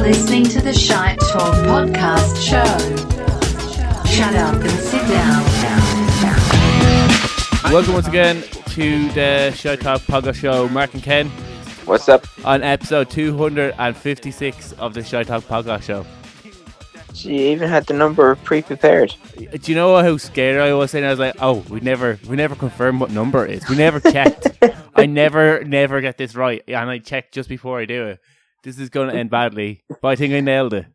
listening to the Shite Talk podcast show. Shut up and sit down. Welcome once again to the Shite Talk podcast show. Mark and Ken. What's up? On episode 256 of the Shite Talk podcast show. You even had the number pre-prepared. Do you know how scared I was saying? I was like, oh, we never confirmed what number it is. We never checked. I never get this right. And I checked just before I do it. This is going to end badly. But I think I nailed it.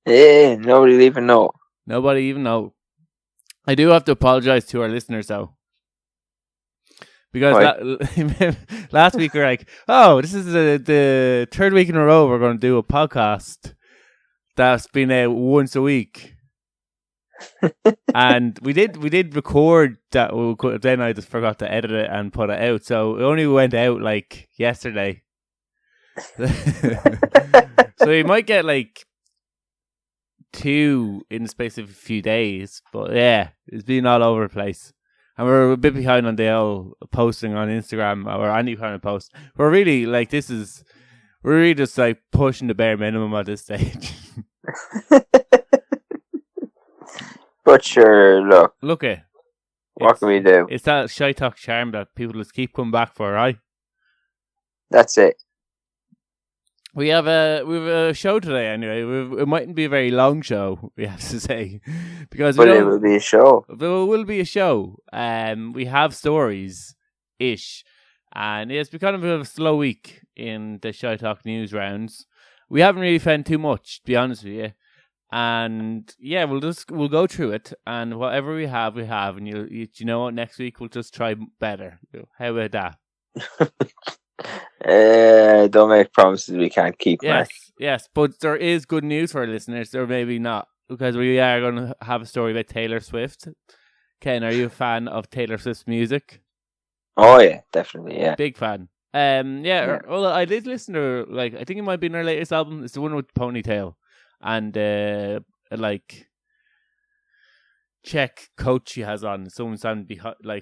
Yeah, nobody even know. Nobody even know. I do have to apologise to our listeners though. Because last week we were like, oh, this is the third week in a row we're going to do a podcast that's been out once a week. And we did record that, then I just forgot to edit it and put it out. So it only went out like yesterday. So you might get like 2 in the space of a few days. But yeah, it's been all over the place. And we're a bit behind on the old posting on Instagram or any kind of post. We're really like we're really just like pushing the bare minimum at this stage. But sure, look it. What can we do? It's that Shite Talk charm that people just keep coming back for, right? That's it. We have a show today anyway. It mightn't be a very long show, we have to say, because but it will be a show. It will be a show. We have stories ish, and it's been kind of a slow week in the Shite Talk news rounds. We haven't really found too much, to be honest with you. And yeah, we'll go through it, and whatever we have, and you know what? Next week we'll just try better. How about that? Don't make promises we can't keep. Yes, Mark. yes, but there is good news for our listeners, or maybe not, because we are going to have a story about Taylor Swift. Ken, are you a fan of Taylor Swift's music? Oh yeah, definitely, yeah. Big fan. Yeah. Well, I did listen to I think it might be in her latest album. It's the one with Ponytail, and check coat she has on. Someone standing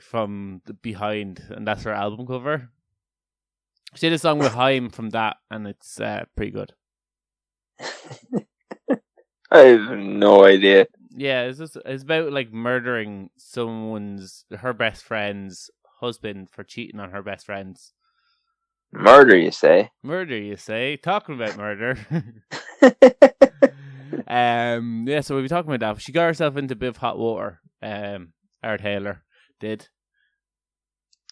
from the behind, and that's her album cover. She did a song with Haim from that, and it's pretty good. I have no idea. Yeah, it's about like murdering her best friend's husband for cheating on her best friends. Murder, you say? Murder, you say? Talking about murder. Yeah, so we'll be talking about that. She got herself into a bit of hot water. Our Taylor did,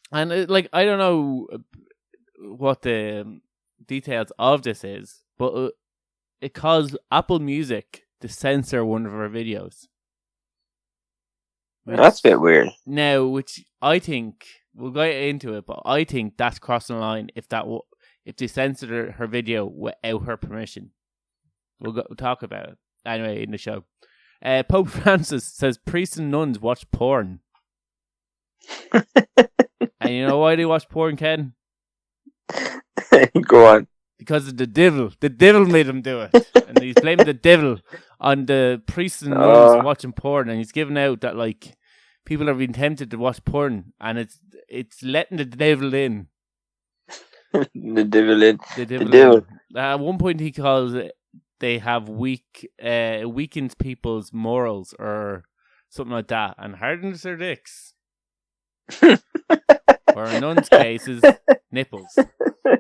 and I don't know what the details of this is, but it caused Apple Music to censor one of her videos. That's a bit weird. Now, which I think we'll get into it, but I think that's crossing the line if they censored her video without her permission. We'll talk about it anyway in the show. Pope Francis says priests and nuns watch porn. And you know why they watch porn, Ken? Go on. Because of the devil. The devil made him do it. And he's blaming the devil on the priests and nuns watching porn. And he's giving out that people are being tempted to watch porn, and it's letting the devil in. The devil in. The devil. At one point he calls it they have weakens people's morals or something like that, and hardens their dicks. Or in nuns' cases, nipples.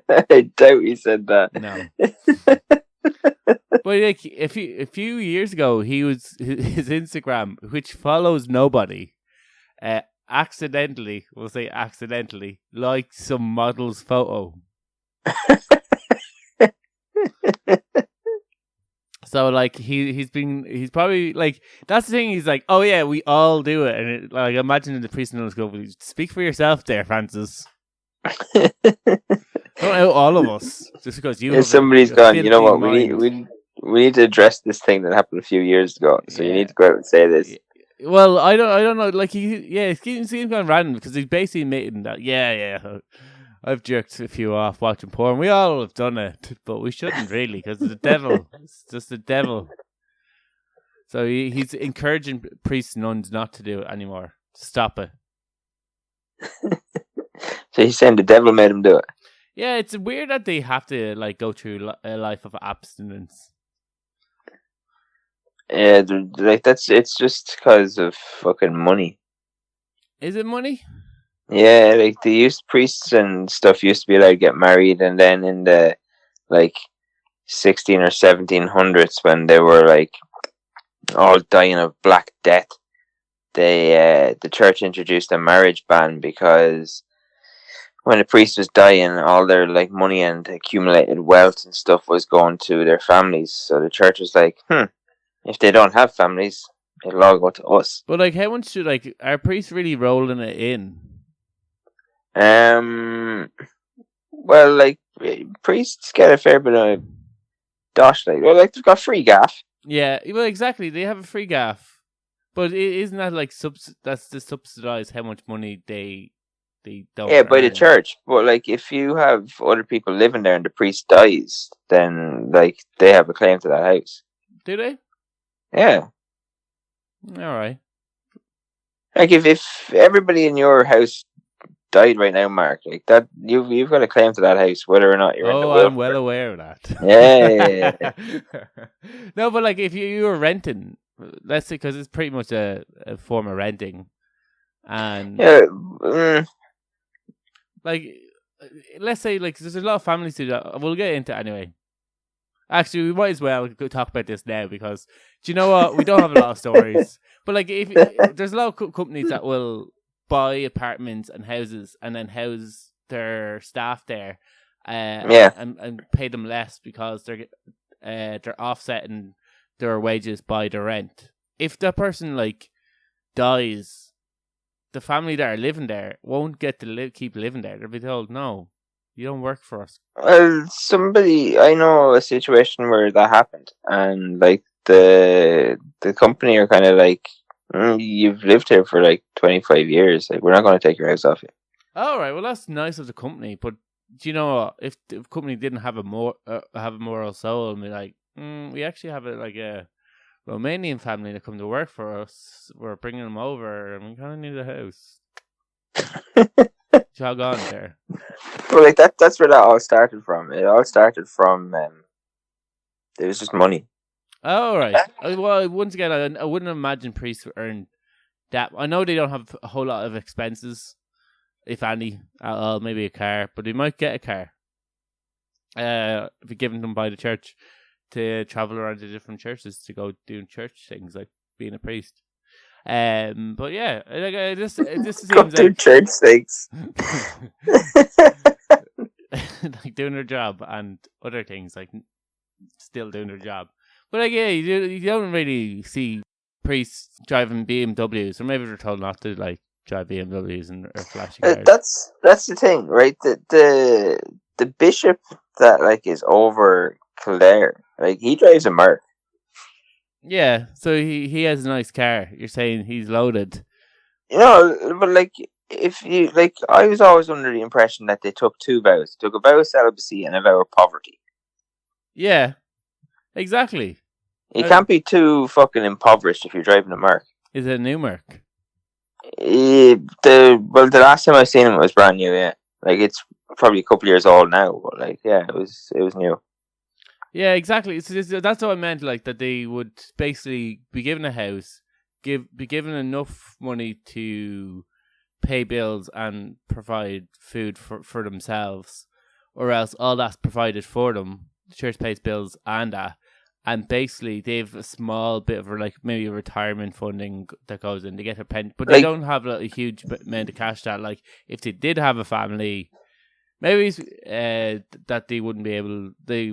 I doubt he said that. No. But a few years ago, his Instagram, which follows nobody, accidentally liked some model's photo. So he's probably that's the thing. He's like, oh yeah, we all do it, and imagine in the priest and nuns go, speak for yourself, there, Francis. Don't out all of us just because you. If somebody's gone, you know what? We need to address this thing that happened a few years ago. So you need to go out and say this. Well, I don't know. It seems kind of random because he's basically admitting that. Yeah, I've jerked a few off watching porn. We all have done it, but we shouldn't really because the devil. It's just the devil. So he's encouraging priests and nuns not to do it anymore. Stop it. So he's saying the devil made him do it. Yeah, it's weird that they have to like go through a life of abstinence. Yeah, like it's just because of fucking money. Is it money? Yeah, like priests and stuff used to be allowed to get married, and then in the like 16 or 1700s, when they were like all dying of Black Death, the church introduced a marriage ban because when a priest was dying, all their like money and accumulated wealth and stuff was going to their families. So the church was like, if they don't have families, it'll all go to us. But like, how much should like are priests really rolling it in? Well, like priests get a fair bit of dosh. Like they've got free gaff. Yeah, well, exactly. They have a free gaff, but isn't that like that's to subsidize how much money they don't? Yeah, by the earn? church. But like, if you have other people living there and the priest dies, then like they have a claim to that house. Do they? Yeah. All right. Like if everybody in your house died right now, Mark, like that, you've got a claim to that house, whether or not you're in the will. I'm well aware of that. Yeah. No, but like if you were renting, let's say, because it's pretty much a form of renting, and like let's say like there's a lot of families do that. We'll get into it anyway. Actually, we might as well talk about this now because do you know what? We don't have a lot of stories, but like if there's a lot of companies that will buy apartments and houses and then house their staff there, and pay them less because they're offsetting their wages by the rent. If that person like dies, the family that are living there won't get to keep living there. They'll be told, no, you don't work for us. Well, I know a situation where that happened, and like the company are kind of like, you've lived here for like 25 years. Like, we're not going to take your house off you. All right, well that's nice of the company, but do you know what? If the company didn't have a moral soul and be like, we actually have a Romanian family that come to work for us. We're bringing them over, and we kind of need a house. Jog on there. Well, like that's where that all started from. It all started from it was just money. Oh, right. Well, once again, I wouldn't imagine priests would earn that. I know they don't have a whole lot of expenses, if any, maybe a car, but they might get a car. If you're given them by the church to travel around to different churches to go doing church things like being a priest. But yeah, like this seems like church things, like doing their job and other things like still doing their job. But like, yeah, you don't really see priests driving BMWs, or maybe they're told not to like drive BMWs and or flashy cars. That's the thing, right? The bishop that like is over Kildare, like he drives a Merc. Yeah, so he has a nice car. You're saying he's loaded. You know, but like if you like, I was always under the impression that they took two vows. They took a vow of celibacy and a vow of poverty. Yeah, exactly. You can't be too fucking impoverished if you're driving a Merc. Is it a new Merc? The last time I seen him, it was brand new. Yeah, like it's probably a couple years old now, but like, yeah, it was new. Yeah, exactly. That's what I meant. Like that they would basically be given a house, be given enough money to pay bills and provide food for themselves, or else all that's provided for them. The church pays bills and that. And basically, they have a small bit of like maybe retirement funding that goes in. They get a pension, but they don't have a huge amount of cash. That like, if they did have a family, maybe that they wouldn't be able. The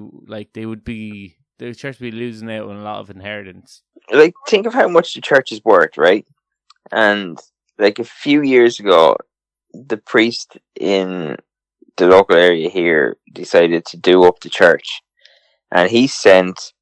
church would be losing out on a lot of inheritance. Like, think of how much the church is worth, right? And like a few years ago, the priest in the local area here decided to do up the church, and he sent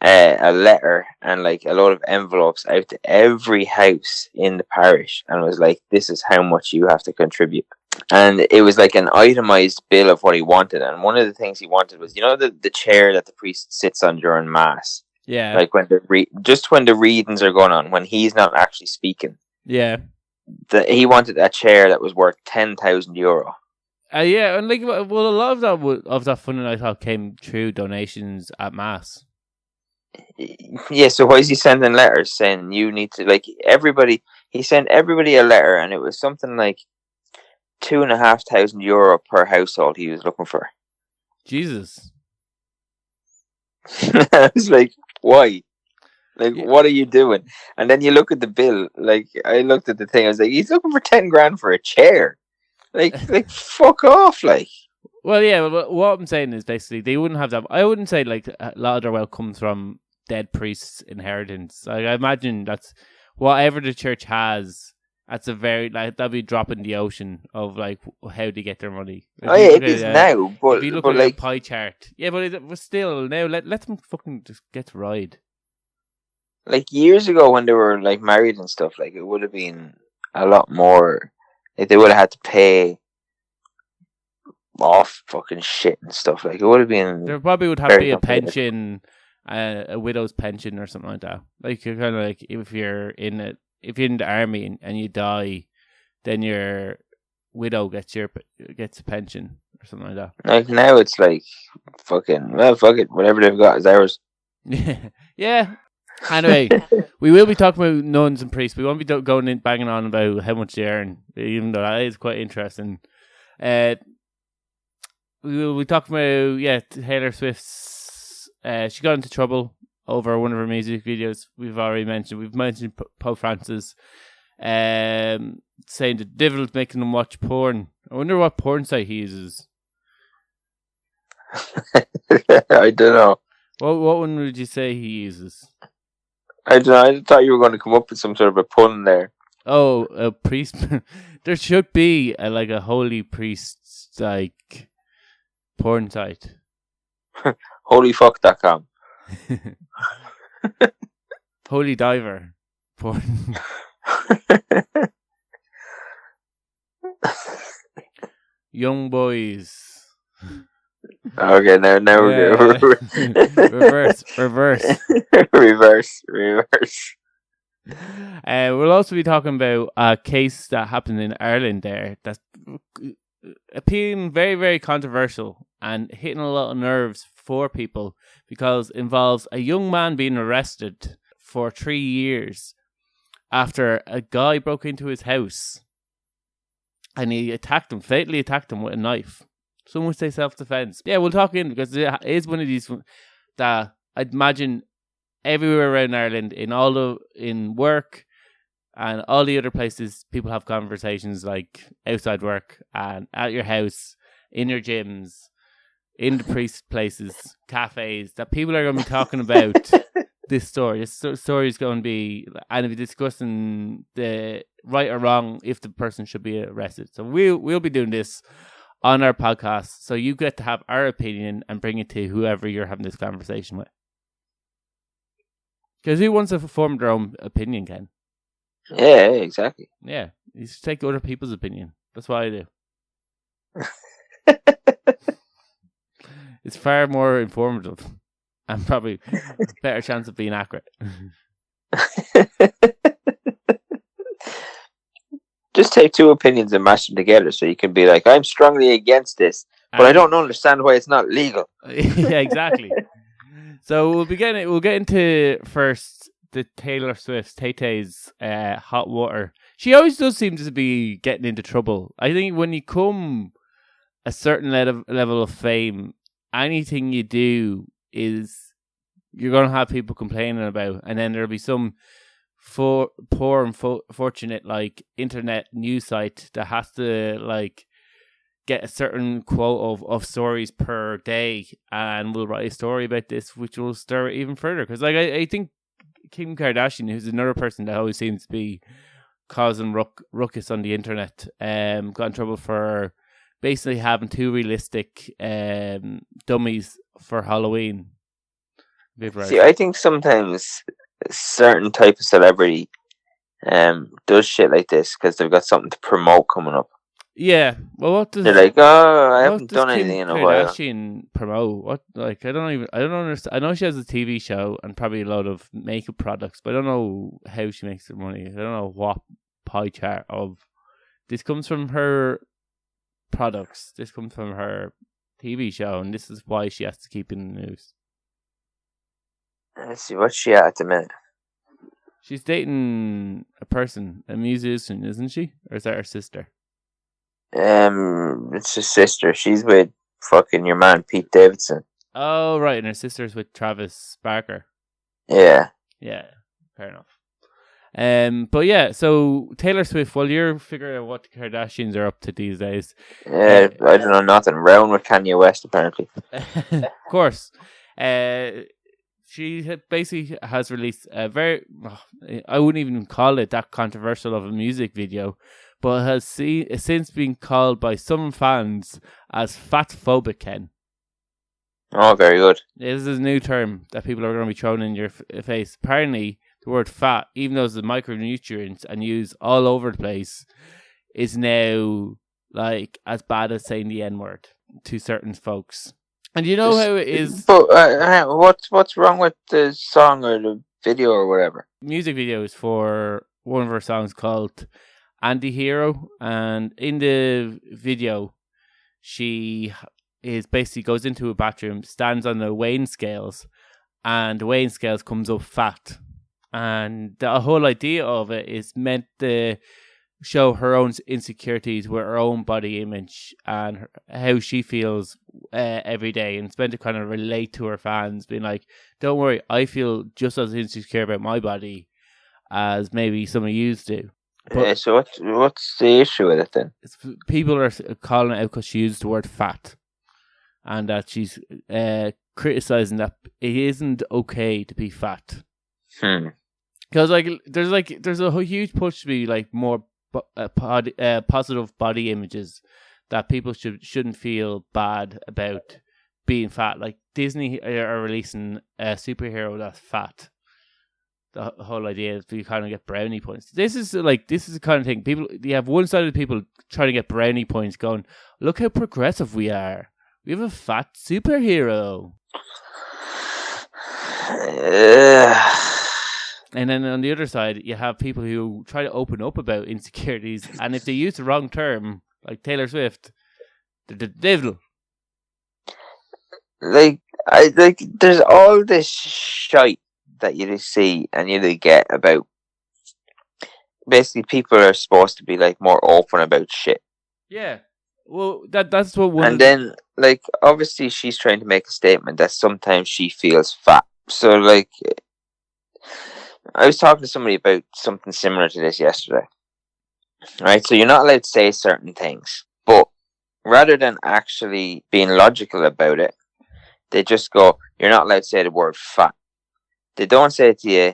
a letter and like a lot of envelopes out to every house in the parish and was like, this is how much you have to contribute. And it was like an itemized bill of what he wanted. And one of the things he wanted was, you know, the chair that the priest sits on during mass. Yeah. Like when when the readings are going on, when he's not actually speaking. Yeah. He wanted a chair that was worth €10,000. Yeah, and like, well, a lot of that funding I thought came through donations at mass. Yeah, so why is he sending letters saying you need to, like, everybody? He sent everybody a letter, and it was something like €2,500 per household he was looking for. Jesus. I was like, why? Like, Yeah. what are you doing? And then you look at the bill. Like, I looked at the thing. I was like, he's looking for 10 grand for a chair. Like, fuck off. Like, Well, yeah. Well, what I'm saying is basically they wouldn't have that. I wouldn't say like a lot of their wealth comes from dead priests' inheritance. Like, I imagine that's whatever the church has. That's a very like that'd be a drop in the ocean of like how they get their money. oh yeah, it is now. But if you look but at like, a pie chart, yeah, but it was still now let them fucking just get to ride. like years ago when they were like married and stuff, like it would have been a lot more. Like they would have had to pay off fucking shit and stuff. Like it would have been. There probably would have to be a pension, a widow's pension or something like that. Like you're kind of like if you're in the army and you die, then your widow gets a pension or something like that. Like now it's like fucking fuck it, whatever they've got is ours. Yeah. Anyway, we will be talking about nuns and priests. We won't be going in banging on about how much they earn, even though that is quite interesting. We will be talking about Taylor Swift's. She got into trouble over one of her music videos. We've mentioned Pope Francis, saying the devil's making them watch porn. I wonder what porn site he uses. I don't know. What one would you say he uses? I don't know. I thought you were going to come up with some sort of a pun there. Oh, a priest. There should be a holy priest like porn site. Holyfuck.com. Holy diver porn. Young boys. Okay, now we're good. reverse. reverse. We'll also be talking about a case that happened in Ireland there that's appearing very, very controversial and hitting a lot of nerves for people because it involves a young man being arrested for 3 years after a guy broke into his house and he fatally attacked him with a knife. Some would say self-defense. Yeah, we'll talk in because it is one of these that I'd imagine everywhere around Ireland, in work and all the other places, people have conversations like outside work and at your house, in your gyms, in the priest places, cafes, that people are going to be talking about this story. This story is going to be, and we'll be discussing the right or wrong if the person should be arrested. So we'll be doing this on our podcast, so you get to have our opinion and bring it to whoever you're having this conversation with. Because who wants to form their own opinion, Ken? Yeah, exactly. Yeah, you should take other people's opinion. That's what I do. It's far more informative and probably a better chance of being accurate. Just take two opinions and mash them together so you can be like, I'm strongly against this, but I don't understand why it's not legal. Yeah, exactly. So we'll get into first the Taylor Swift, Tay-Tay's hot water. She always does seem to be getting into trouble. I think when you come a certain level of fame, anything you do is you're going to have people complaining about, and then there'll be some poor and fortunate internet news site that has to get a certain quote of stories per day, and we'll write a story about this, which will stir it even further. Because I think Kim Kardashian, who's another person that always seems to be causing ruckus on the internet, got in trouble for basically having too realistic dummies for Halloween. See, I think sometimes a certain type of celebrity does shit like this because they've got something to promote coming up. Yeah, well, they're like, oh, I haven't done anything in a while. Kardashian promote what? I don't understand. I know she has a TV show and probably a lot of makeup products, but I don't know how she makes her money. I don't know what pie chart of this comes from her products. This comes from her TV show, and this is why she has to keep in the news. Let's see, what's she at the minute? She's dating a person, a musician, isn't she? Or is that her sister? It's her sister. She's with fucking your man Pete Davidson. Oh, right, and her sister's with Travis Barker. Yeah. Yeah, fair enough. But yeah, so Taylor Swift, while you're figuring out what the Kardashians are up to these days. I don't know nothing. Round with Kanye West, apparently. Of course. She basically has released a very, I wouldn't even call it that controversial of a music video, but has since been called by some fans as fatphobic, Ken. Oh, very good. This is a new term that people are going to be thrown in your face. Apparently, the word fat, even though it's a micronutrient and used all over the place, is now like as bad as saying the N-word to certain folks. And you know how it is. But what's wrong with the song or the video or whatever? Music video is for one of her songs called Anti-Hero, and in the video, she is basically goes into a bathroom, stands on the weighing scales, and the weighing scales comes up fat. And the whole idea of it is meant to show her own insecurities with her own body image and how she feels every day, and it's meant to kind of relate to her fans, being like, don't worry, I feel just as insecure about my body as maybe some of you do. Yeah, so what's the issue with it then? People are calling it out because she used the word fat, and that she's criticizing that it isn't okay to be fat. Because there's a huge push to be like more positive body images, that people shouldn't feel bad about being fat. Like Disney are releasing a superhero that's fat. The whole idea is you kind of get brownie points. This is the kind of thing you have one-sided people trying to get brownie points, going, look how progressive we are. We have a fat superhero. And then on the other side, you have people who try to open up about insecurities, and if they use the wrong term, like Taylor Swift, they're the devil. There's all this shite that you just see and you get about. Basically, people are supposed to be like more open about shit. Yeah, well, that's what. And then, obviously, she's trying to make a statement that sometimes she feels fat. So, I was talking to somebody about something similar to this yesterday. Right, so you're not allowed to say certain things, but rather than actually being logical about it, they just go, you're not allowed to say the word fat. They don't say it to you,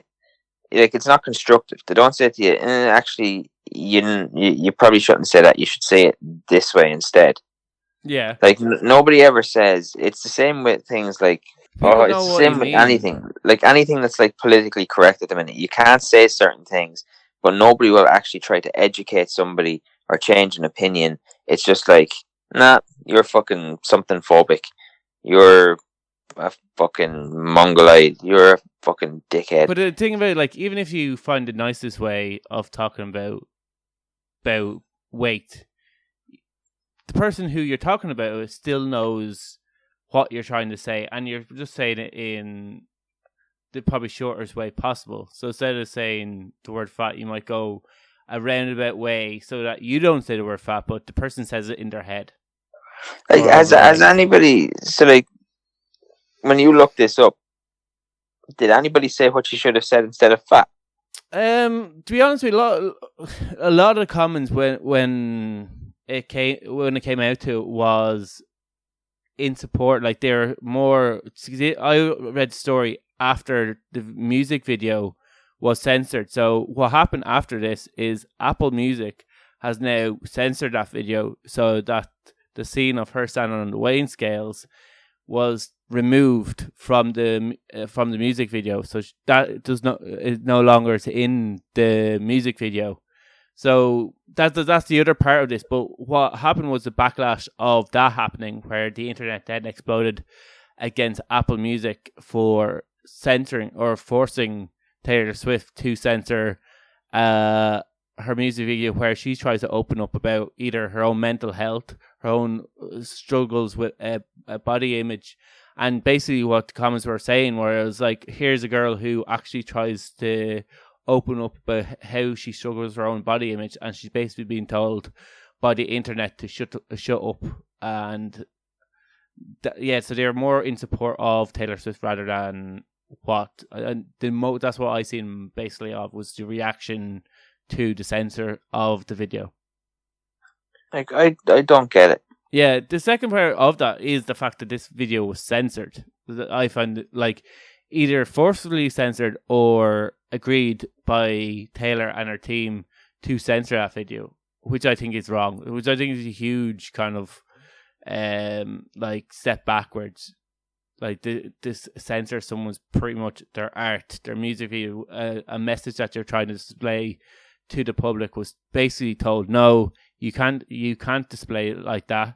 it's not constructive. They don't say it to you, actually, you probably shouldn't say that. You should say it this way instead. Yeah. Nobody ever says, it's the same with things like, it's the same with anything. Anything that's politically correct at the minute. You can't say certain things, but nobody will actually try to educate somebody or change an opinion. It's just nah, you're fucking something phobic. You're a fucking mongoloid. You're a fucking dickhead. But the thing about even if you find the nicest way of talking about weight, the person who you're talking about still knows what you're trying to say, and you're just saying it in the probably shortest way possible. So instead of saying the word fat, you might go a roundabout way so that you don't say the word fat, but the person says it in their head. As anybody, when you look this up, did anybody say what you should have said instead of fat? To be honest with you, a lot of the comments when it came out to it was in support. They're more. I read the story after the music video was censored. So what happened after this is Apple Music has now censored that video, so that the scene of her standing on the weighing scales was removed from the music video. So that is no longer in the music video. So that's the other part of this. But what happened was the backlash of that happening, where the internet then exploded against Apple Music for censoring or forcing Taylor Swift to censor her music video, where she tries to open up about either her own mental health her own struggles with a body image. And basically what the comments were saying was like, here's a girl who actually tries to open up about how she struggles with her own body image, and she's basically being told by the internet to shut up. And so they're more in support of Taylor Swift rather than that's what I seen basically of was the reaction to the censor of the video. Like I don't get it. Yeah, the second part of that is the fact that this video was censored. I find it like either forcefully censored or agreed by Taylor and her team to censor that video, which I think is wrong. Which I think is a huge kind of like step backwards. Like this censor someone's pretty much their art, their music video, a message that they're trying to display to the public was basically told, no, you can't display it like that.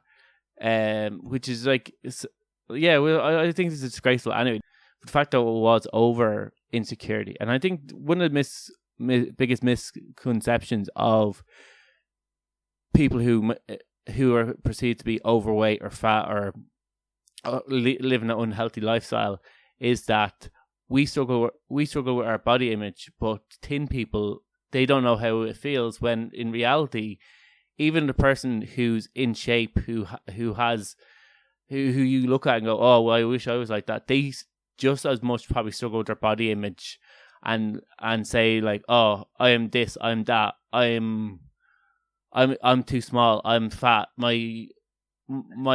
Which is like, I think it's disgraceful anyway. The fact that it was over insecurity, and I think one of the biggest misconceptions of people who are perceived to be overweight or fat or living an unhealthy lifestyle is that we struggle with our body image, but thin people, they don't know how it feels, when in reality, even the person who's in shape, who you look at and go, oh, well, I wish I was like that, they just as much probably struggle with their body image and say like, oh, I am this, I'm that, I'm too small, I'm fat, my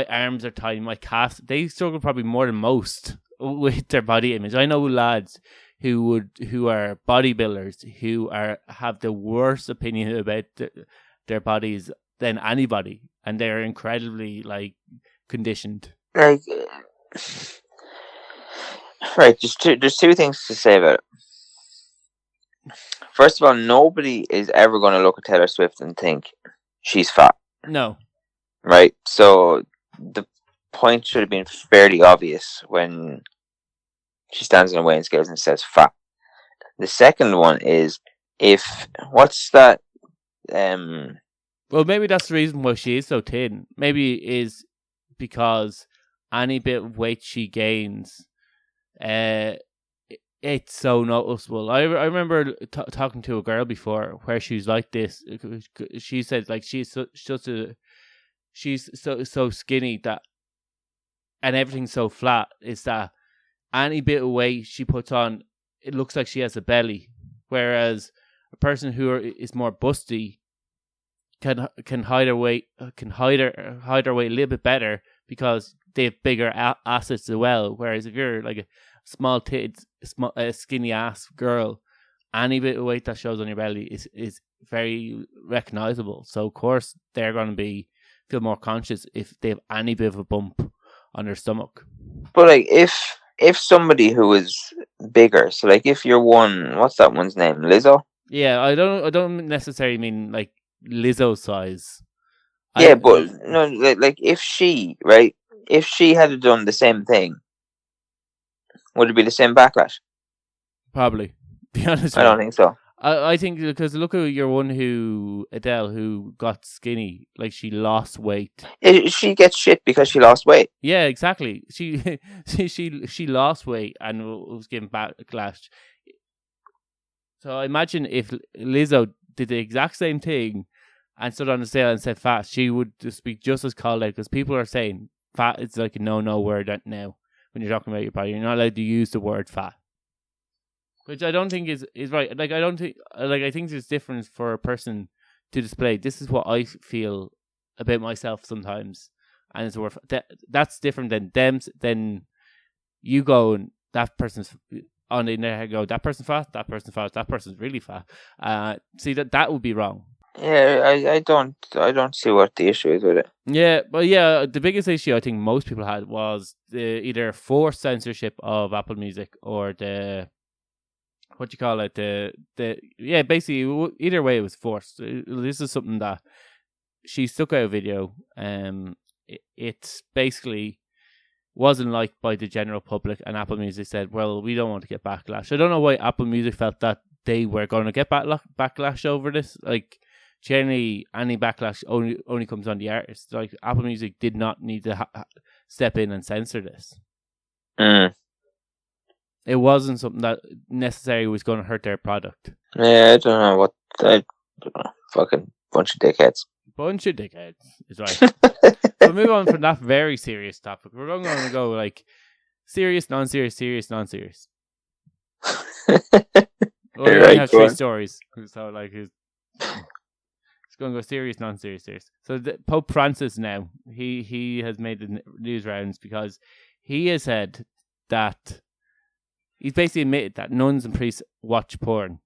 arms are tiny, my calves. They struggle probably more than most with their body image. I know lads who are bodybuilders who have the worst opinion about their bodies than anybody, and they're incredibly like conditioned. Like, right, there's two things to say about it. First of all, nobody is ever going to look at Taylor Swift and think she's fat. No. Right, so the point should have been fairly obvious when she stands on a weighing scales and says fat. The second one is, what's that? Well, maybe that's the reason why she is so thin. Maybe it is because any bit of weight she gains, it's so noticeable. I remember talking to a girl before where she's like this. She said like she's so skinny that, and everything's so flat, is that any bit of weight she puts on, it looks like she has a belly, whereas a person who is more busty can hide her weight a little bit better because they have bigger assets as well. Whereas if you're like a small skinny ass girl, any bit of weight that shows on your belly is very recognizable. So of course they're going to feel more conscious if they have any bit of a bump on their stomach. But like if somebody who is bigger, so like if you're what's that one's name, Lizzo? Yeah, I don't necessarily mean like Lizzo size. Yeah, but no, like if she had done the same thing, would it be the same backlash? Probably. Be honest. I don't think so. I think because look at your one Adele, who got skinny, like she lost weight. She gets shit because she lost weight. Yeah, exactly. She lost weight and was given backlash. So I imagine if Lizzo did the exact same thing and stood on the scale and said fat, she would just be just as called out, because people are saying fat is like a no word now when you're talking about your body. You're not allowed to use the word fat. Which I don't think is right. Like I think there's difference for a person to display. This is what I feel about myself sometimes, and it's worth that's different than them. Then you go and that person's on the internet. Go, that person's fat. That person's fat. That person's really fat. See that would be wrong. Yeah, I don't see what the issue is with it. Yeah, but yeah, the biggest issue I think most people had was the either forced censorship of Apple Music or the. What you call it? Basically, either way, it was forced. This is something that she stuck out a video. It basically wasn't liked by the general public, and Apple Music said, "Well, we don't want to get backlash." I don't know why Apple Music felt that they were going to get backlash over this. Like, generally any backlash only comes on the artist. Like Apple Music did not need to step in and censor this. It wasn't something that necessarily was going to hurt their product. Yeah, I don't know I don't know. Fucking bunch of dickheads. Bunch of dickheads is right. We'll move on from that very serious topic. We're going to go like serious, non-serious, serious, non-serious. We only have 3 stories, so like it's going to go serious, non-serious, serious. So Pope Francis now he has made the news rounds because he has said that he's basically admitted that nuns and priests watch porn.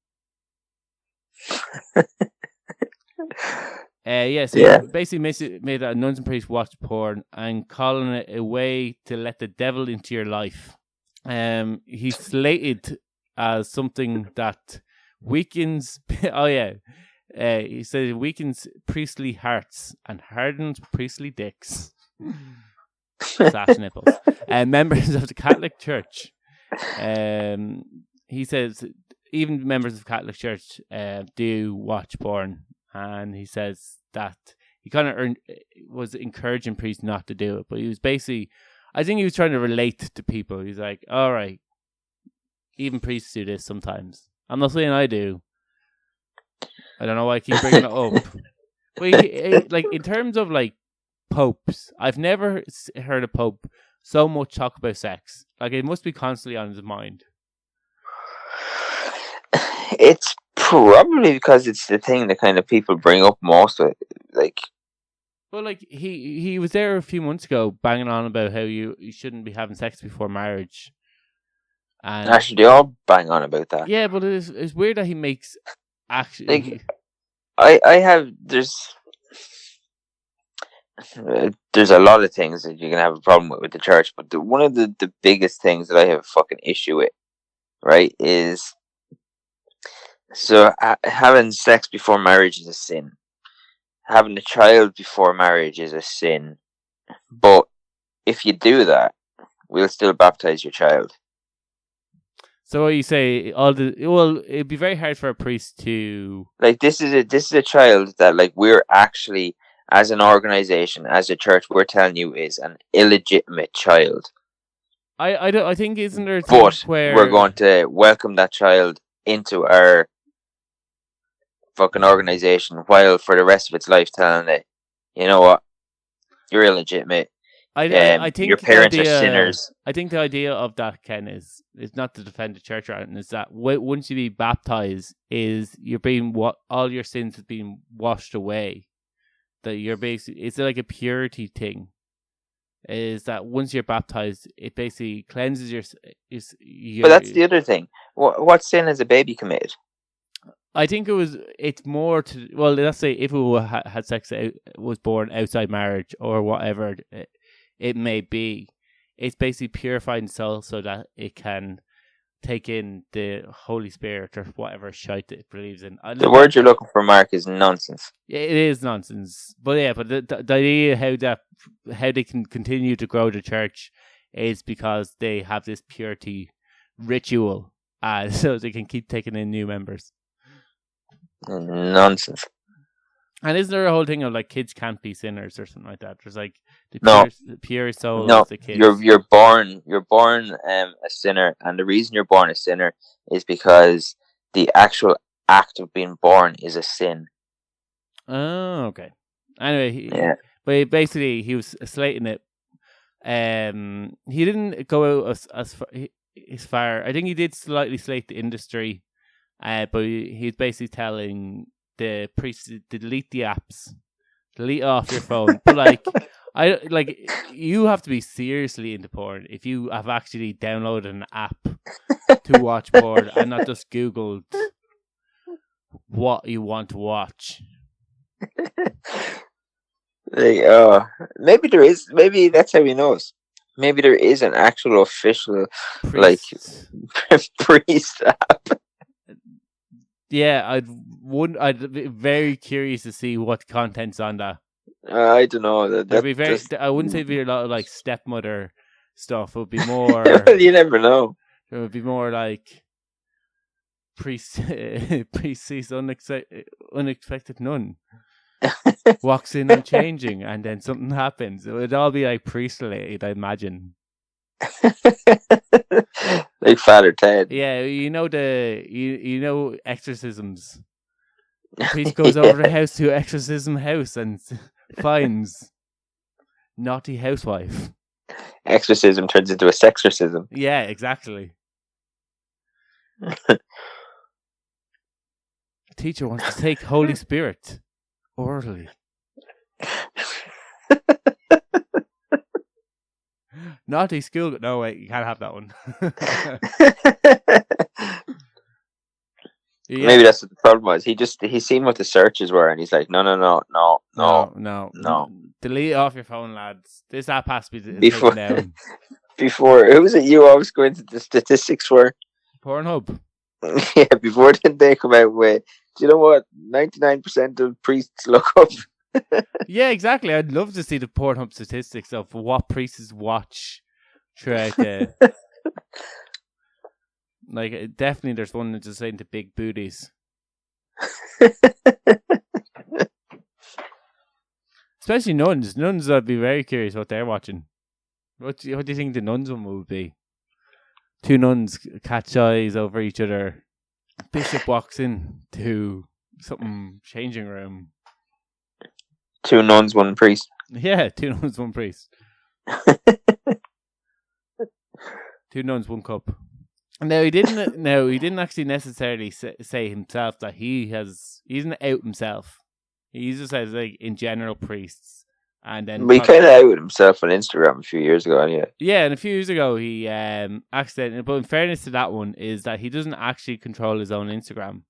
He basically made that nuns and priests watch porn and calling it a way to let the devil into your life. He's slated as something that weakens. He said it weakens priestly hearts and hardens priestly dicks. / nipples. Members of the Catholic Church. He says even members of the Catholic Church do watch porn. And he says that he kind of was encouraging priests not to do it. But he was basically, I think he was trying to relate to people. He's like, all right, even priests do this sometimes. I'm not saying I do. I don't know why I keep bringing it up. But like in terms of like popes, I've never heard a pope so much talk about sex. Like it must be constantly on his mind. It's probably because it's the thing that kind of people bring up most. Like he was there a few months ago banging on about how you shouldn't be having sex before marriage. And actually, they all bang on about that. Yeah, but it's weird that he makes actually. Like, there's a lot of things that you can have a problem with the church, but one of the biggest things that I have a fucking issue with, right, is so having sex before marriage is a sin. Having a child before marriage is a sin. But if you do that, we'll still baptize your child. So what you say, it'd be very hard for a priest to like this is a child that like we're actually as an organization, as a church, we're telling you is an illegitimate child. I think isn't there a thing but where we're going to welcome that child into our fucking organization while for the rest of its life telling it, you know what, you're illegitimate. I think your parents are sinners. I think the idea of that, Ken, is not to defend the church or anything. Is that once you be baptized, is you're being all your sins have been washed away. That you're basically, it's like a purity thing. Is that once you're baptized, it basically cleanses your. But that's the other thing. What sin has a baby committed? I think it's more to, well, let's say if it had sex, was born outside marriage or whatever it may be, it's basically purifying the soul so that it can take in the Holy Spirit or whatever shite it believes in. The word you're looking for, Mark, is nonsense. It is nonsense. But yeah, but the idea how they can continue to grow the church is because they have this purity ritual, so they can keep taking in new members. Nonsense. And isn't there a whole thing of like kids can't be sinners or something like that? There's like the pure soul of the kids. You're born a sinner, and the reason you're born a sinner is because the actual act of being born is a sin. Oh, okay. Anyway, but basically he was slating it. He didn't go out as far. I think he did slightly slate the industry, but he's basically telling the priests to delete the apps, delete off your phone. But you have to be seriously into porn if you have actually downloaded an app to watch porn and not just Googled what you want to watch. Maybe that's how he knows. Maybe there is an actual official priest app. Yeah, I'd be very curious to see what content's on that. I don't know. I wouldn't say it'd be a lot of like stepmother stuff. It would be more. You never know. It would be more like priest sees unexpected nun. Walks in unchanging, and then something happens. It would all be like priest related, I imagine. Like Father Ted. Yeah, you know exorcisms. The priest goes over the house to exorcism house and finds naughty housewife. Exorcism turns into a sexorcism. Yeah, exactly. Teacher wants to take Holy Spirit orally. Naughty school. No, wait, you can't have that one. Yeah. Maybe that's what the problem was. He's seen what the searches were, and he's like, no. Delete it off your phone, lads. This app has to be Before- taken down. Before, who was it you always go into the statistics for? Pornhub. Yeah, before they come out with, do you know what? 99% of priests look up. Yeah, exactly. I'd love to see the Pornhub statistics of what priests watch throughout the. Like, definitely there's one that's just into big booties. Especially nuns. Nuns, I'd be very curious what they're watching. What do you think the nuns one would be? Two nuns catch eyes over each other. Bishop walks in to something changing room. Two nuns, one priest. Yeah, two nuns, one priest. Two nuns, one cup. No, he didn't. No, he didn't actually necessarily say himself that he doesn't out himself. He just says like in general priests, and then But he kind of outed himself on Instagram a few years ago, anyway. Yeah, and a few years ago he accidentally. But in fairness to that one, is that he doesn't actually control his own Instagram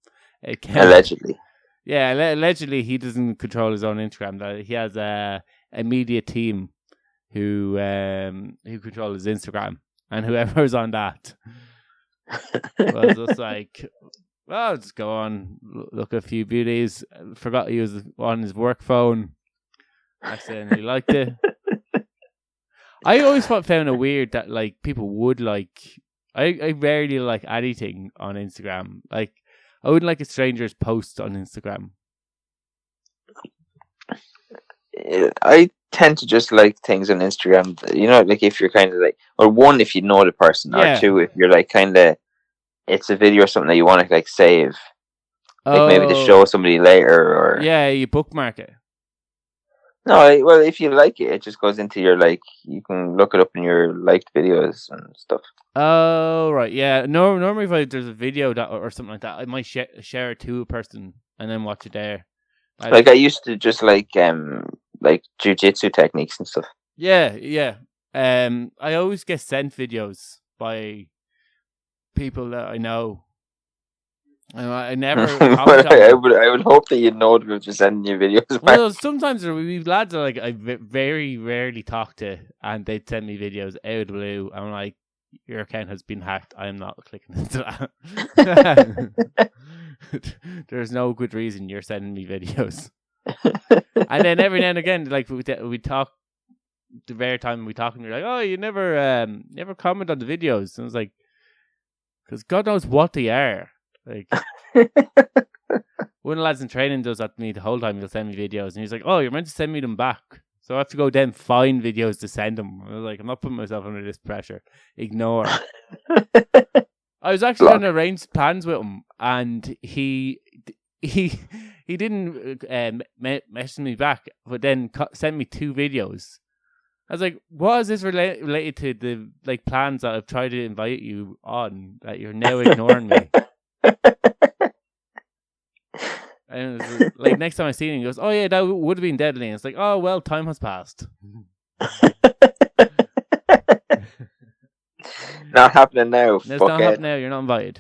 account. Allegedly. Yeah, allegedly he doesn't control his own Instagram. That he has a media team who control his Instagram, and whoever's on that. Was just like, well, I'll just go on, look at a few beauties. Forgot he was on his work phone. Accidentally liked it. I always found it weird that like people would like. I rarely like anything on Instagram. Like I wouldn't like a stranger's post on Instagram. I tend to just like things on Instagram. You know, like if you're kind of like, or one, if you know the person, Yeah. or two, if you're like kind of, it's a video or something that you want to like save, like maybe to show somebody later, or Yeah, you bookmark it. no, well, if you like it, it just goes into your like. You can look it up in your liked videos and stuff. Oh right, yeah. No, normally if there's a video that or something like that, I might share it to a person and then watch it there. Like I used to just like jujitsu techniques and stuff. Yeah. I always get sent videos by people that I know. I never comment on I them. would hope that you'd know them if they're sending you videos. Well, sometimes we lads are like I very rarely talk to, and they'd send me videos out of the blue. I'm like, your account has been hacked. I'm not clicking into that. There's no good reason you're sending me videos. And then every now and again, like we talk, the rare time we talk, and you're like, oh, you never comment on the videos. And I was like, because God knows what they are. Like, one of the lads in training does that to me the whole time. He'll send me videos, and he's like, "Oh, you're meant to send me them back." So I have to go then find videos to send them. I was like, I'm not putting myself under this pressure. Ignore. I was actually trying to arrange plans with him, and he didn't message me back, but then sent me 2 videos. I was like, what is this related to the like plans that I've tried to invite you on that you're now ignoring me? And it was like next time I see him, he goes, "Oh yeah, that would have been deadly." And it's like, "Oh well, time has passed." Not happening now. It's not happening now. You're not invited.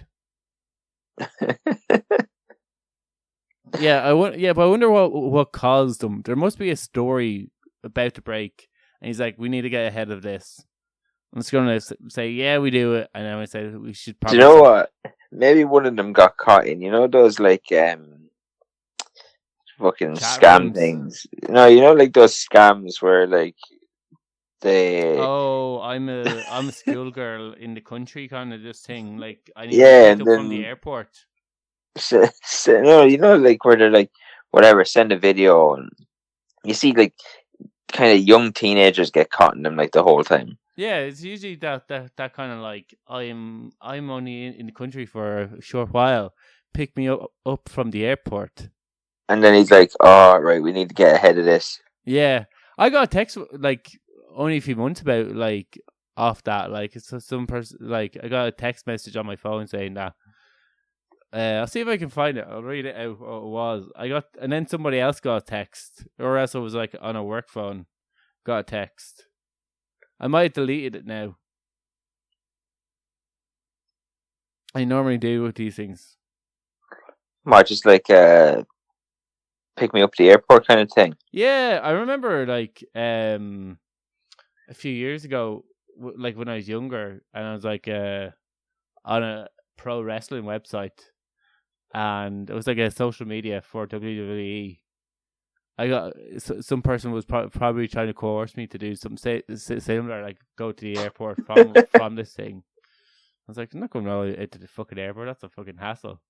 But I wonder what caused him. There must be a story about to break, and he's like, "We need to get ahead of this." I'm just gonna say, "Yeah, we do it," and then I say we should. Do you know what? Maybe one of them got caught in. You know those like fucking Chat scam rooms. things. No, you know like those scams where like they. Oh, I'm a schoolgirl in the country kind of this thing. Like I need Yeah, to and pick up from the then- airport. no, like where they're like, whatever, send a video, and you see like kind of young teenagers get caught in them like the whole time. Yeah, it's usually that kind of like I'm only in the country for a short while. Pick me up from the airport. And then he's like, "Oh, right, we need to get ahead of this." Yeah, I got a text like only a few months about like off that like it's some person like I got a text message on my phone saying that. I'll see if I can find it. I'll read it out what it was. I got, and then somebody else got a text, or else it was like on a work phone. Got a text. I might have deleted it now. I normally do with these things. Might just like pick me up at the airport kind of thing. Yeah, I remember like a few years ago, like when I was younger, and I was like on a pro wrestling website, and it was like a social media for WWE. I got some person was probably trying to coerce me to do something similar, like go to the airport from this thing. I was like, I'm not going to the fucking airport. That's a fucking hassle.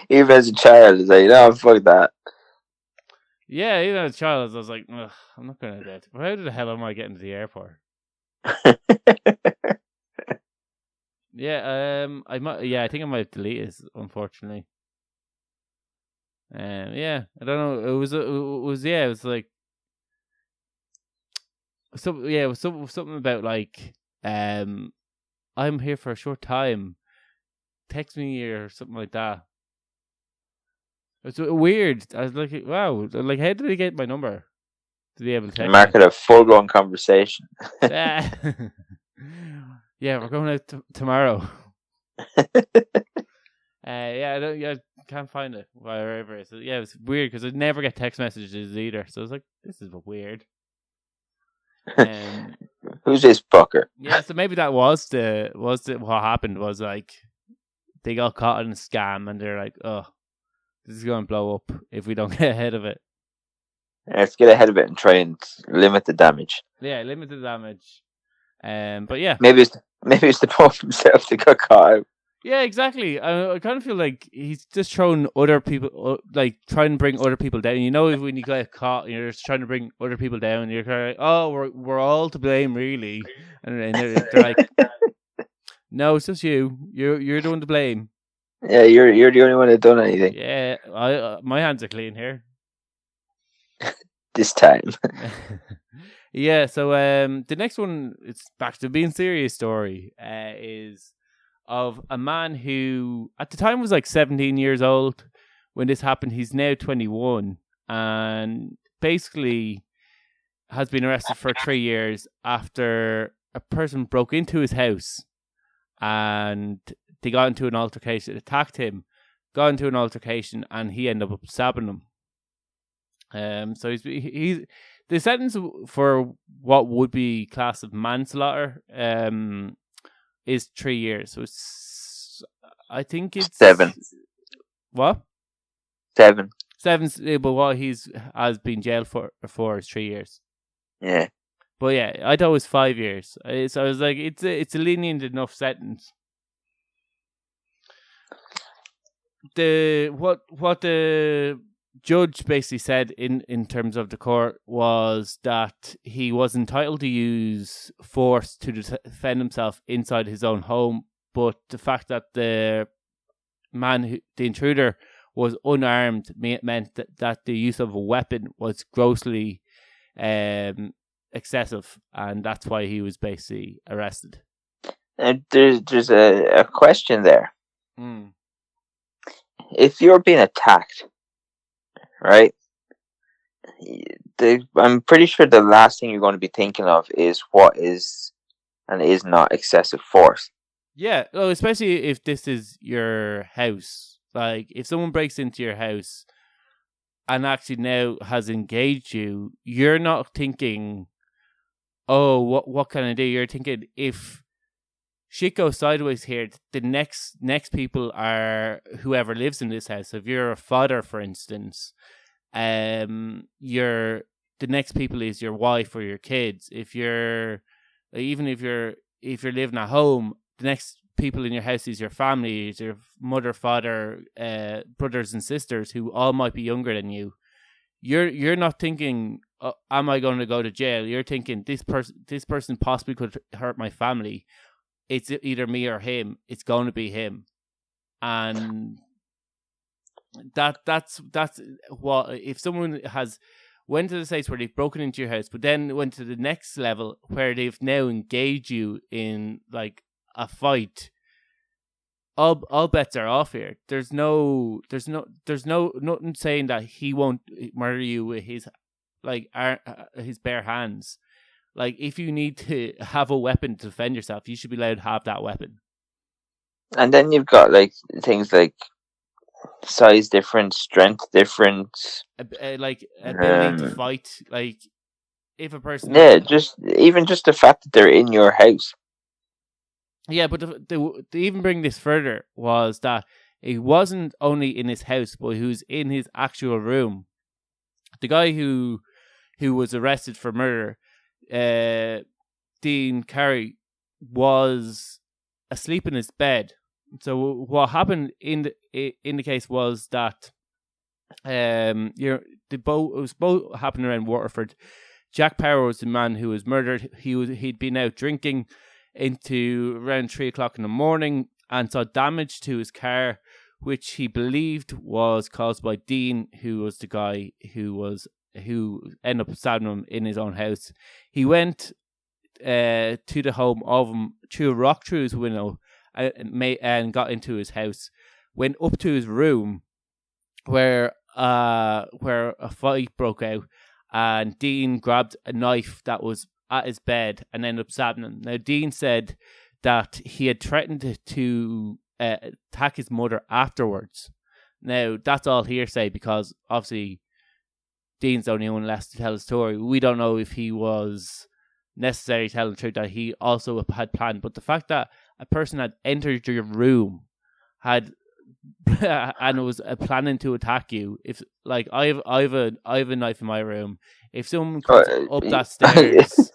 Even as a child, it's like, no, fuck that. Yeah, even as a child, I was like, ugh, I'm not going to do it. How the hell am I getting to the airport? Yeah, I might. Yeah, I think I might delete it. Unfortunately. Yeah, I don't know. It was like, it was something about like, I'm here for a short time. Text me or something like that. It's weird. I was like, wow, like, how did they get my number? To be able to text Mark me? it a full-blown conversation. Yeah, we're going out tomorrow. I can't find it wherever it is. Yeah, it's weird because I never get text messages either. So I was like, this is weird. Who's this fucker? Yeah, so maybe that was what happened was like they got caught in a scam and they're like, oh, this is going to blow up if we don't get ahead of it. Let's get ahead of it and try and limit the damage. Yeah, limit the damage. But yeah, maybe it's the Pope himself that got caught out. Yeah, exactly. I kind of feel like he's just throwing other people, like trying to bring other people down. You know, when you get caught, you're just trying to bring other people down. You're kind of like, oh, we're all to blame, really, and they're like, no, it's just you. You're the one to blame. Yeah, you're the only one that done anything. Yeah, my hands are clean here. This time. Yeah. So the next one, it's back to being serious story. Is of a man who at the time was like 17 years old when this happened. He's now 21 and basically has been arrested for 3 years after a person broke into his house and they got into an altercation, attacked him, got into an altercation, and he ended up stabbing them. So he's the sentence for what would be classed as manslaughter is 3 years. So it's, I think it's 7. What? 7. 7, but what has been jailed for is 3 years. Yeah. But yeah, I thought it was 5 years. So I was like, it's a lenient enough sentence. What the judge basically said in terms of the court was that he was entitled to use force to defend himself inside his own home, but the fact that the intruder was unarmed meant that the use of a weapon was grossly excessive, and that's why he was basically arrested. And there's a question there. Mm. If you're being attacked, right? I'm pretty sure the last thing you're going to be thinking of is what is and is not excessive force. Yeah, well, especially if this is your house. Like, if someone breaks into your house and actually now has engaged you, you're not thinking, oh, what can I do? You're thinking, if shit goes sideways here, the next people are whoever lives in this house. If you're a father, for instance, the next people is your wife or your kids. If you're living at home, the next people in your house is your family, is your mother, father, brothers and sisters who all might be younger than you. You're not thinking, am I going to go to jail? You're thinking this person possibly could hurt my family. It's either me or him. It's going to be him, and that's what if someone has went to the stage where they've broken into your house, but then went to the next level where they've now engaged you in like a fight. All bets are off here. There's nothing saying that he won't murder you with his bare hands. Like, if you need to have a weapon to defend yourself, you should be allowed to have that weapon. And then you've got like things like size difference, strength difference, like ability to fight. Like, if a person, just the fact that they're in your house. Yeah, but to even bring this further was that he wasn't only in his house, but he was in his actual room. The guy who was arrested for murder, Dean Carey, was asleep in his bed. So what happened in the case was that it was both happening around Waterford. Jack Power was the man who was murdered. He'd been out drinking into around 3 o'clock in the morning and saw damage to his car, which he believed was caused by Dean, who was the guy who ended up stabbing him in his own house. He went to the home of him, threw a rock through his window, and got into his house. Went up to his room where a fight broke out, and Dean grabbed a knife that was at his bed and ended up stabbing him. Now, Dean said that he had threatened to attack his mother afterwards. Now, that's all hearsay because obviously Dean's the only one left to tell the story. We don't know if he was necessarily telling the truth, that he also had planned. But the fact that a person had entered your room and was planning to attack you, if like I have a knife in my room, if someone comes up that stairs.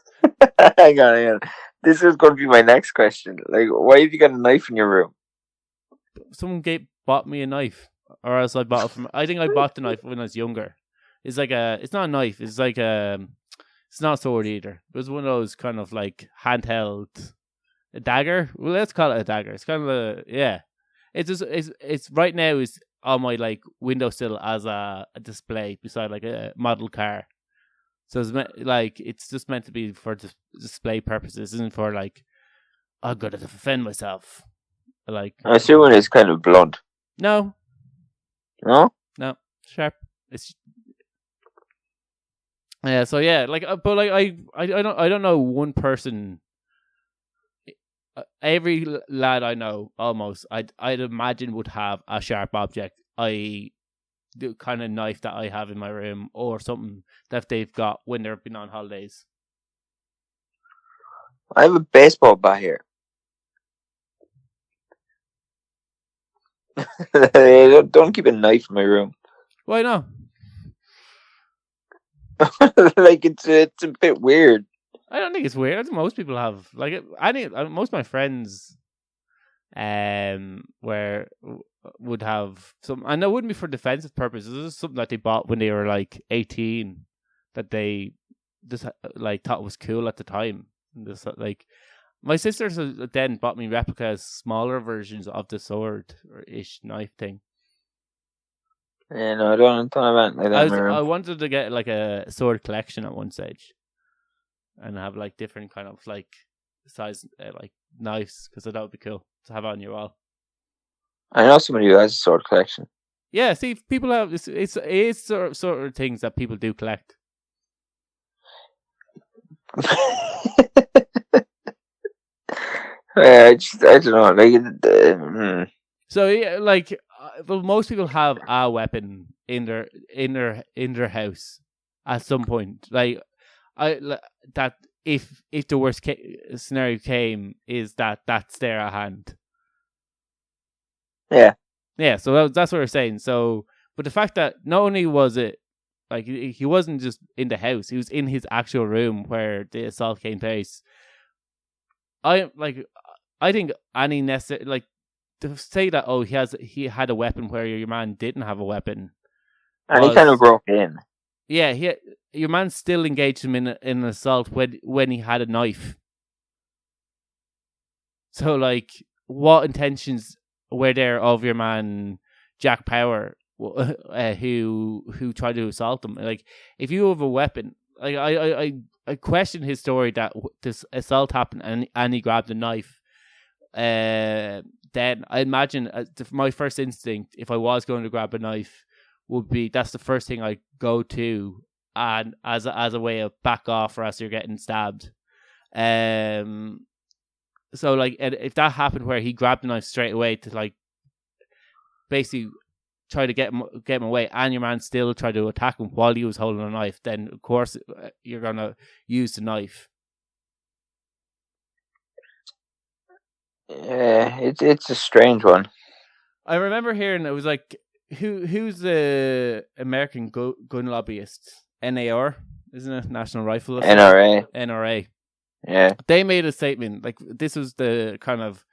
Hang on. This is going to be my next question. Like, why have you got a knife in your room? Someone bought me a knife, or else I bought it from. I think I bought the knife when I was younger. It's like it's not a knife. It's like it's not a sword either. It was one of those kind of like handheld, a dagger. Well, let's call it a dagger. It's kind of It's just it's right now is on my like windowsill as a display beside like a model car. So it's just meant to be for display purposes, isn't for like I've got to defend myself. Like, I assume it's kind of blunt. No, sharp. It's So yeah, like, but like I don't know one person. Every lad I know, almost, I'd imagine would have a sharp object. The kind of knife that I have in my room, or something that they've got when they've been on holidays. I have a baseball bat here. Don't keep a knife in my room. Why not? Like, it's a bit weird. I don't think it's weird. I think most people have, like, most of my friends would have some, and it wouldn't be for defensive purposes. This is something that they bought when they were like 18, that they just like thought was cool at the time. This, like, my sisters then bought me replicas, smaller versions of the sword or ish knife thing. Yeah, no, I don't have like that. I wanted to get like a sword collection at one stage, and have like different kind of like size like knives, because that would be cool to have on your wall. I know somebody who has a sword collection. Yeah, see, people have it's sort of things that people do collect. I don't know. Like, So yeah, like, well, most people have a weapon in their house at some point. Like, that if the worst scenario came, is that's there at hand. Yeah. So that's what we're saying. So, but the fact that not only was it like he wasn't just in the house, he was in his actual room where the assault came place. I I think any necessary, like, to say that, oh, he had a weapon where your man didn't have a weapon. And he kind of broke in. Yeah, your man still engaged him in an assault when he had a knife. So, like, what intentions were there of your man Jack Power, who tried to assault him? Like, if you have a weapon, like, I question his story that this assault happened and he grabbed a knife. Then I imagine my first instinct, if I was going to grab a knife, would be that's the first thing I go to, and as a way of back off, or as you're getting stabbed. So, like, if that happened where he grabbed the knife straight away to, like, basically try to get him away, and your man still tried to attack him while he was holding a knife, then of course you're gonna use the knife. Yeah, it's a strange one. I remember hearing it was like, who's the American gun lobbyist? NAR, isn't it? National Rifle NRA. NRA. Yeah. They made a statement, like, this was the kind of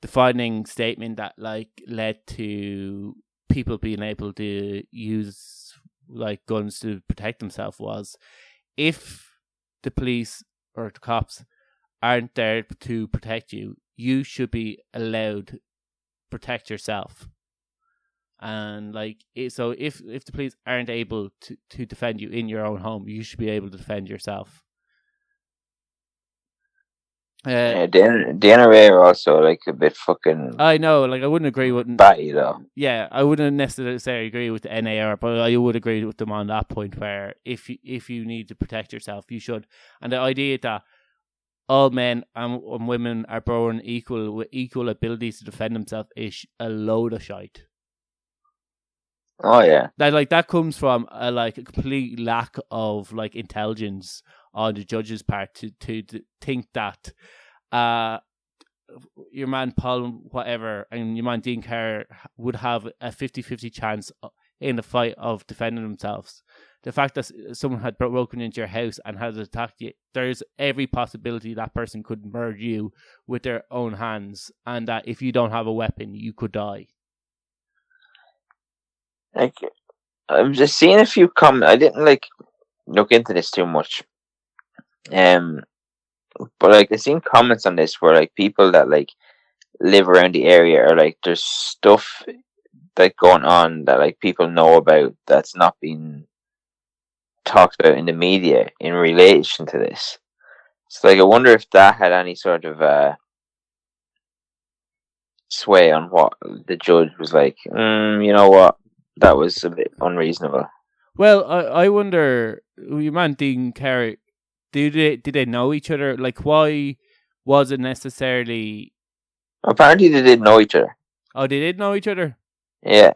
defining statement that, like, led to people being able to use, like, guns to protect themselves, was if the police or the cops aren't there to protect you, you should be allowed to protect yourself. And, like, so if the police aren't able to defend you in your own home, you should be able to defend yourself. Yeah, the NRA are also, like, a bit fucking. I know, like, I wouldn't agree with batty though. Yeah, I wouldn't necessarily agree with the NAR, but I would agree with them on that point, where if you need to protect yourself, you should. And the idea that all men and women are born equal with equal abilities to defend themselves is a load of shite. Oh yeah, that comes from a complete lack of, like, intelligence on the judge's part to think that your man Paul whatever and your man Dean Carr would have a 50-50 chance in the fight of defending themselves. The fact that someone had broken into your house and has attacked you, there's every possibility that person could murder you with their own hands, and that if you don't have a weapon, you could die. Like, I'm just seeing a few comments. I didn't, like, look into this too much. But, like, I've seen comments on this where, like, people that, like, live around the area are like, there's stuff, like, going on that, like, people know about that's not being talked about in the media in relation to this. So, like, I wonder if that had any sort of sway on what the judge was like. You know what? That was a bit unreasonable. Well, I wonder, your man Dean Carr, did they know each other? Like, why was it necessarily? Apparently, they did know each other. Oh, they did know each other? Yeah.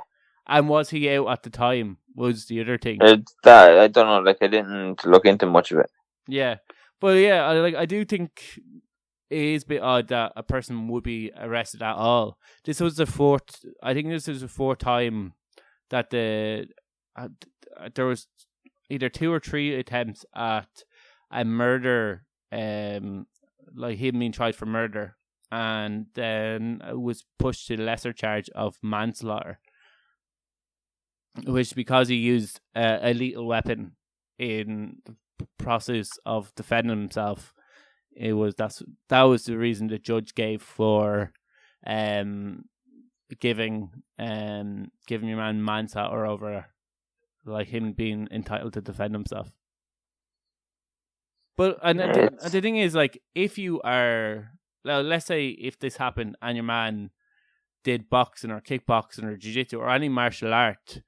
And was he out at the time? Was the other thing? That I don't know. Like, I didn't look into much of it. Yeah, but yeah, I do think it is a bit odd that a person would be arrested at all. This was the fourth. I think this is the fourth time that there was either 2 or 3 attempts at a murder, like him being tried for murder, and then was pushed to the lesser charge of manslaughter, which, because he used a lethal weapon in the process of defending himself, that was the reason the judge gave for giving your man manslaughter over, like, him being entitled to defend himself. But the thing is, like, if you are, let's say if this happened and your man did boxing or kickboxing or jiu-jitsu or any martial art,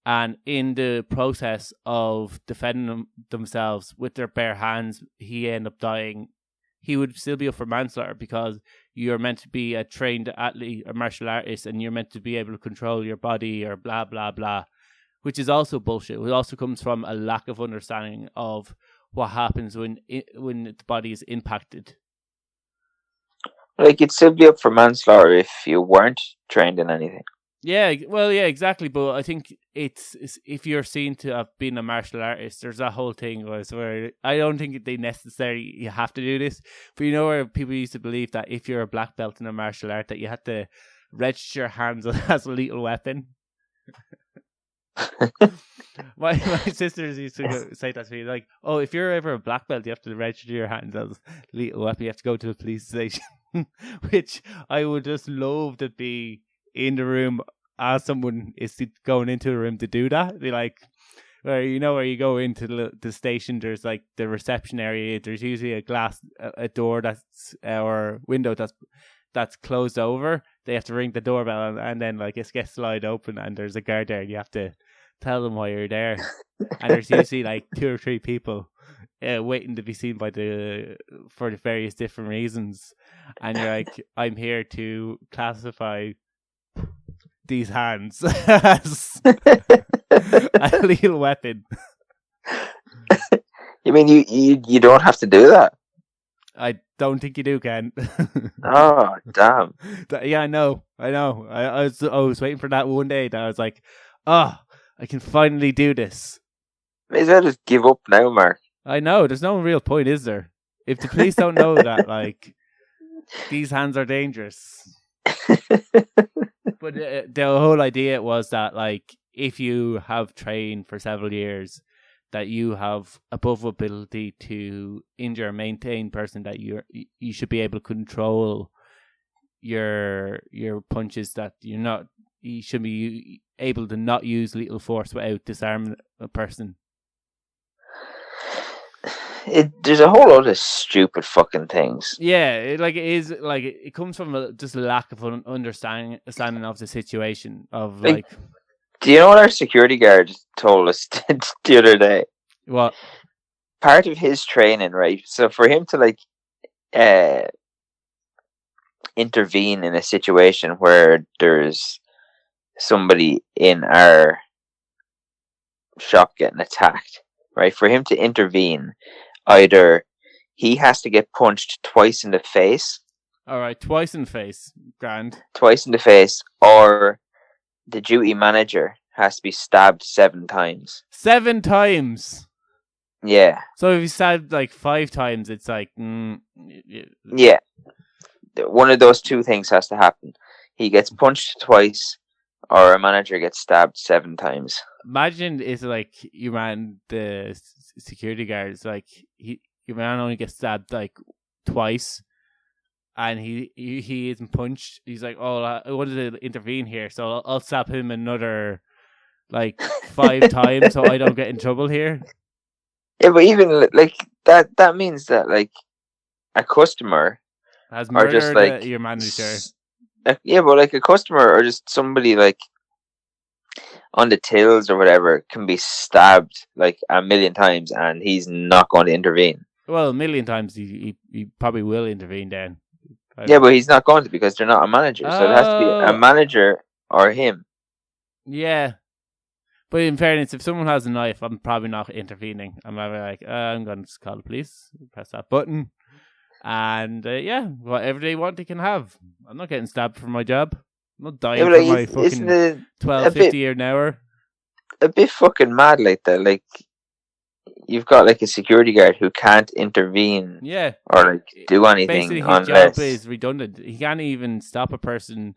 and in the process of defending themselves with their bare hands, he ended up dying, he would still be up for manslaughter, because you're meant to be a trained athlete or martial artist, and you're meant to be able to control your body, or blah, blah, blah, which is also bullshit. It also comes from a lack of understanding of what happens when the body is impacted. Like, you'd still be up for manslaughter if you weren't trained in anything. Yeah, well, yeah, exactly. But I think it's if you're seen to have been a martial artist, there's that whole thing where I don't think they necessarily you have to do this, but you know where people used to believe that if you're a black belt in a martial art that you had to register your hands as a lethal weapon. my sisters used to say that to me, like, oh, if you're ever a black belt, you have to register your hands as lethal weapon. You have to go to the police station, which I would just love to be in the room as someone is going into the room to do that. Be like, where you go into the station, there's like the reception area. There's usually a door that's or window that's closed over. They have to ring the doorbell and then like it gets slide open and there's a guard there and you have to tell them why you're there. And there's usually like 2 or 3 people waiting to be seen for the various different reasons. And you're like, I'm here to classify these hands as a lethal weapon. You mean you don't have to do that? I don't think you do, Ken. Oh, damn. Yeah, I know. I was waiting for that one day that I was like, oh, I can finally do this. May as well just give up now, Mark. I know. There's no real point, is there? If the police don't know that, like, these hands are dangerous. But the whole idea was that, like, if you have trained for several years, that you have above ability to injure or maintain person, that you should be able to control your punches, that you should be able to not use lethal force without disarming a person. There's a whole lot of stupid fucking things. Yeah, it comes from just a lack of understanding of the situation of like. Do you know what our security guard told us the other day? What? Part of his training, right? So for him to like intervene in a situation where there's somebody in our shop getting attacked, right? For him to intervene, either he has to get punched twice in the face. All right, twice in the face, grand. Twice in the face, or the duty manager has to be stabbed 7 times. 7 times? Yeah. So if he's stabbed like 5 times, it's like... Yeah. One of those 2 things has to happen. He gets punched twice, or a manager gets stabbed 7 times. Imagine it's like your man, the security guard, is like, your man only gets stabbed like twice, and he isn't punched. He's like, oh, I wanted to intervene here, so I'll stab him another like 5 times so I don't get in trouble here. Yeah, but even like that means that like a customer has murdered just like your manager. Yeah, but like a customer or just somebody like on the tills or whatever can be stabbed like 1,000,000 times and he's not going to intervene. Well, 1,000,000 times he probably will intervene then. Yeah, but he's not going to because they're not a manager. So it has to be a manager or him. Yeah. But in fairness, if someone has a knife, I'm probably not intervening. I'm probably like, I'm going to just call the police, press that button, and whatever they want, they can have. I'm not getting stabbed for my job. I'm not dying for my fucking $12.50 an hour. A bit fucking mad like that. Like, you've got like a security guard who can't intervene, or like do anything. Basically, his job is redundant. He can't even stop a person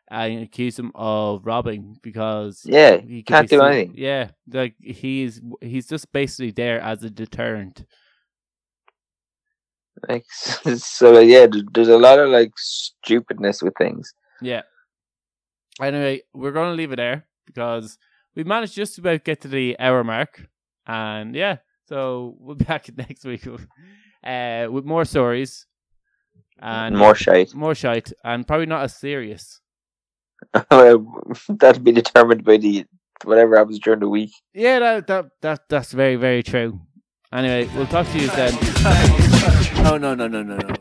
and accuse him of robbing because he can't do anything. Yeah, like he's just basically there as a deterrent. Like so, there's a lot of like stupidness with things. Yeah. Anyway, we're going to leave it there because we managed just to about get to the hour mark, and so we'll be back next week with more stories and more shite, and probably not as serious. That'll be determined by whatever happens during the week. Yeah, that's very, very true. Anyway, we'll talk to you then. No.